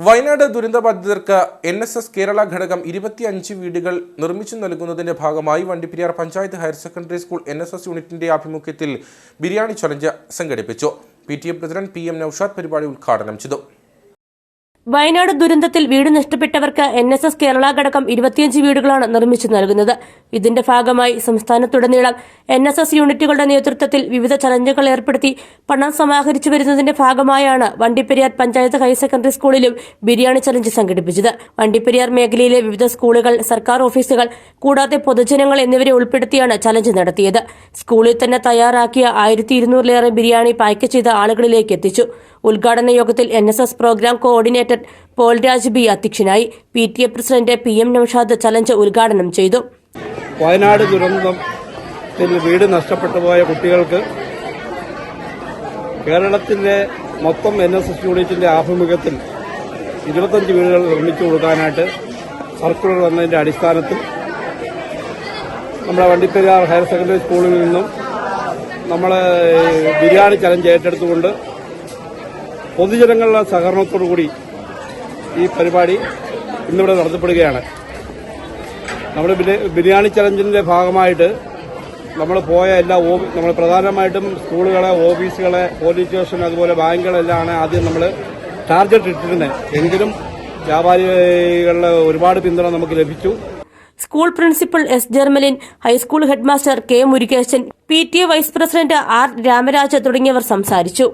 Wayanad ദുരന്തബാധിതർക്ക് NSS Kerala ഘടകം 25 വീടുകൾ നിർമ്മിച്ചു നൽകുന്നതിന്റെ ഭാഗമായി Vandiperiyar panchayat higher secondary school NSS യൂണിറ്റിന്റെ ആഭിമുഖ്യത്തിൽ ബിരിയാണി ചലഞ്ച് സംഘടിപ്പിച്ചു. PTA പ്രസിഡന്റ് PM നൌഷാദ് പരിപാടി ഉദ്ഘാടനം ചെയ്തു. വയനാട് ദുരന്തത്തിൽ വീട് നഷ്ടപ്പെട്ടവർക്ക് NSS കേരള ഘടകം 25 വീടുകളാണ് നിർമ്മിച്ചു നൽകുന്നത്. ഇതിന്റെ ഭാഗമായി സംസ്ഥാനത്തുടനീളം NSS യൂണിറ്റുകളുടെ നേതൃത്വത്തിൽ വിവിധ ചലഞ്ചുകൾ ഏർപ്പെടുത്തി പണം സമാഹരിച്ചു വരുന്നതിന്റെ ഭാഗമായാണ് വണ്ടിപ്പെരിയാർ പഞ്ചായത്ത് ഹയർ സെക്കൻഡറി സ്കൂളിലും ബിരിയാണി ചലഞ്ച് സംഘടിപ്പിച്ചത്. വണ്ടിപ്പെരിയാർ മേഖലയിലെ വിവിധ സ്കൂളുകൾ, സർക്കാർ ഓഫീസുകൾ കൂടാതെ പൊതുജനങ്ങൾ എന്നിവരെ ഉൾപ്പെടുത്തിയാണ് ചലഞ്ച് നടത്തിയത്. സ്കൂളിൽ തന്നെ തയ്യാറാക്കിയ 1200-ലേറെ ബിരിയാണി പാക്ക് ചെയ്ത ആളുകളിലേക്ക് എത്തിച്ചു. ഉദ്ഘാടന യോഗത്തിൽ NSS programme coordinator Paul Raj B അധ്യക്ഷനായി. PTA president PM Naushad challenge ഉദ്ഘാടനം ചെയ്തു. വയനാട് ദുരന്തത്തിൽ വീട് നഷ്ടപ്പെട്ടു പോയ കുട്ടികൾക്ക് കേരളത്തിലെ മൊത്തം NSS യൂണിറ്റിന്റെ ആഭിമുഖ്യത്തിൽ 25 വീടുകൾ നിർമ്മിച്ചു കൊടുക്കാനായിട്ട് സർക്കുലർ വന്നതിന്റെ അടിസ്ഥാനത്തിൽ നമ്മുടെ വണ്ടിപ്പെരിയാർ ഹയർ സെക്കൻഡറി സ്കൂളിൽ നിന്നും നമ്മൾ ബിരിയാണി ചലഞ്ച് ഏറ്റെടുത്തുകൊണ്ട് പൊതുജനങ്ങളുടെ സഹകരണത്തോടുകൂടി ഈ പരിപാടി ഇന്നിവിടെ നടത്തപ്പെടുകയാണ്. നമ്മൾ ബിരിയാണി ചലഞ്ചിന്റെ ഭാഗമായിട്ട് നമ്മൾ പോയ നമ്മൾ പ്രധാനമായിട്ടും സ്കൂളുകളെ, ഓഫീസുകളെ, പോലീസ് സ്റ്റേഷൻ, അതുപോലെ ബാങ്കുകളെല്ലാം ആദ്യം നമ്മൾ ടാർഗറ്റ് ഇട്ടിരുന്നത്. എങ്കിലും വ്യാപാരികളുടെ ഒരുപാട് പിന്തുണ നമുക്ക് ലഭിച്ചു. School principal S. Jermalin, high school headmaster K. Murugesan, PTA vice president R. Ramaraj തുടങ്ങിയവർ സംസാരിച്ചു.